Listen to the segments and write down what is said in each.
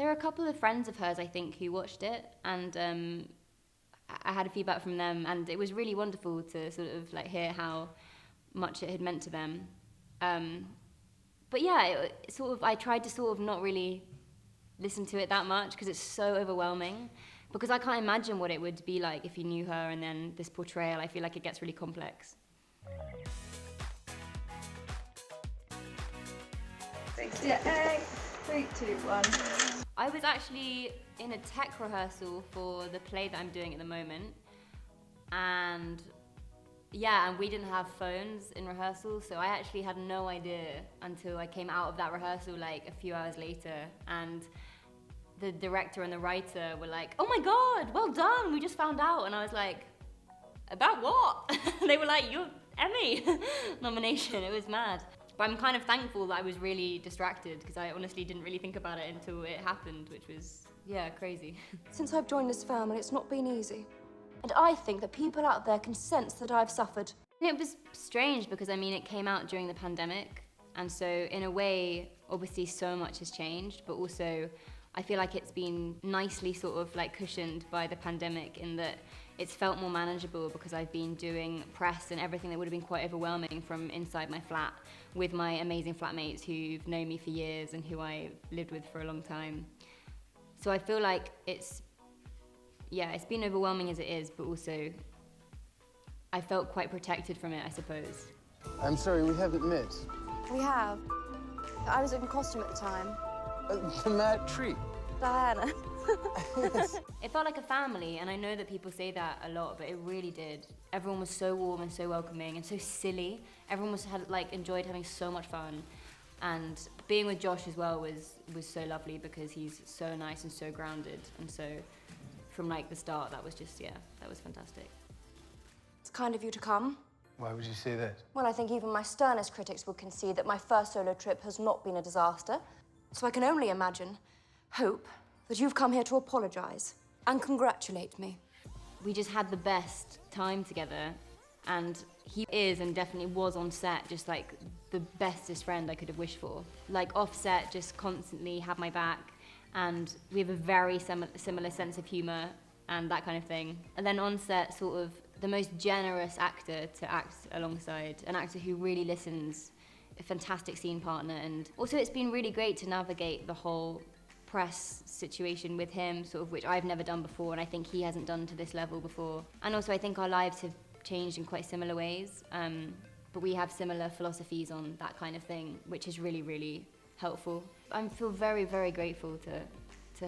There are a couple of friends of hers, I think, who watched it, and I had a feedback from them, and it was really wonderful to sort of like hear how much it had meant to them. But yeah, I tried to sort of not really listen to it that much because it's so overwhelming. Because I can't imagine what it would be like if you knew her and then this portrayal. I feel like it gets really complex. 68, 3, 2, 1. I was actually in a tech rehearsal for the play that I'm doing at the moment, and we didn't have phones in rehearsal, so I actually had no idea until I came out of that rehearsal like a few hours later, and the director and the writer were like, "Oh my God, well done, we just found out," and I was like, "About what?" They were like, "Your Emmy nomination." It was mad. But I'm kind of thankful that I was really distracted because I honestly didn't really think about it until it happened, which was, crazy. Since I've joined this family, it's not been easy. And I think that people out there can sense that I've suffered. It was strange because, it came out during the pandemic. And so, in a way, obviously so much has changed, but also I feel like it's been nicely sort of like cushioned by the pandemic in that it's felt more manageable because I've been doing press and everything that would have been quite overwhelming from inside my flat with my amazing flatmates who've known me for years and who I lived with for a long time. So I feel like it's been overwhelming as it is, but also I felt quite protected from it, I suppose. I'm sorry, we haven't met. We have. I was in costume at the time. The mad treat. Diana. It felt like a family, and I know that people say that a lot, but it really did. Everyone was so warm and so welcoming and so silly. Everyone enjoyed having so much fun. And being with Josh as well was so lovely because he's so nice and so grounded. And so from the start, that was just, that was fantastic. It's kind of you to come. Why would you say that? Well, I think even my sternest critics would concede that my first solo trip has not been a disaster. So I can only hope, that you've come here to apologise and congratulate me. We just had the best time together, and he is and definitely was on set just like the bestest friend I could have wished for. Off set, just constantly had my back, and we have a very similar sense of humour and that kind of thing. And then on set, sort of the most generous actor to act alongside, an actor who really listens, a fantastic scene partner. And also it's been really great to navigate the whole press situation with him, sort of, which I've never done before, and I think he hasn't done to this level before. And also I think our lives have changed in quite similar ways, but we have similar philosophies on that kind of thing, which is really, really helpful. I feel very, very grateful to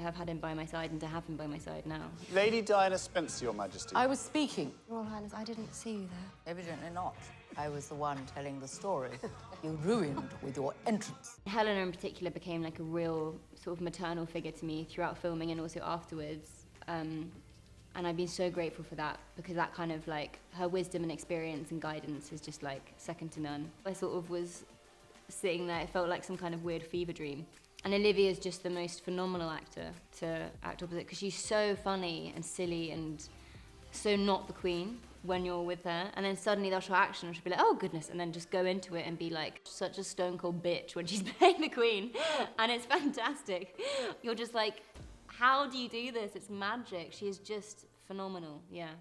have had him by my side and to have him by my side now. Lady Diana Spencer, Your Majesty. I was speaking. Royal Highness, I didn't see you there. Evidently not. I was the one telling the story. You ruined with your entrance. Helena in particular became like a real sort of maternal figure to me throughout filming and also afterwards. And I've been so grateful for that because that kind of her wisdom and experience and guidance is just second to none. I sort of was sitting there, it felt like some kind of weird fever dream. And Olivia is just the most phenomenal actor to act opposite because she's so funny and silly and so not the queen when you're with her. And then suddenly they'll show action and she'll be like, oh goodness, and then just go into it and be such a stone cold bitch when she's playing the queen. And it's fantastic. You're just how do you do this? It's magic. She is just phenomenal, yeah.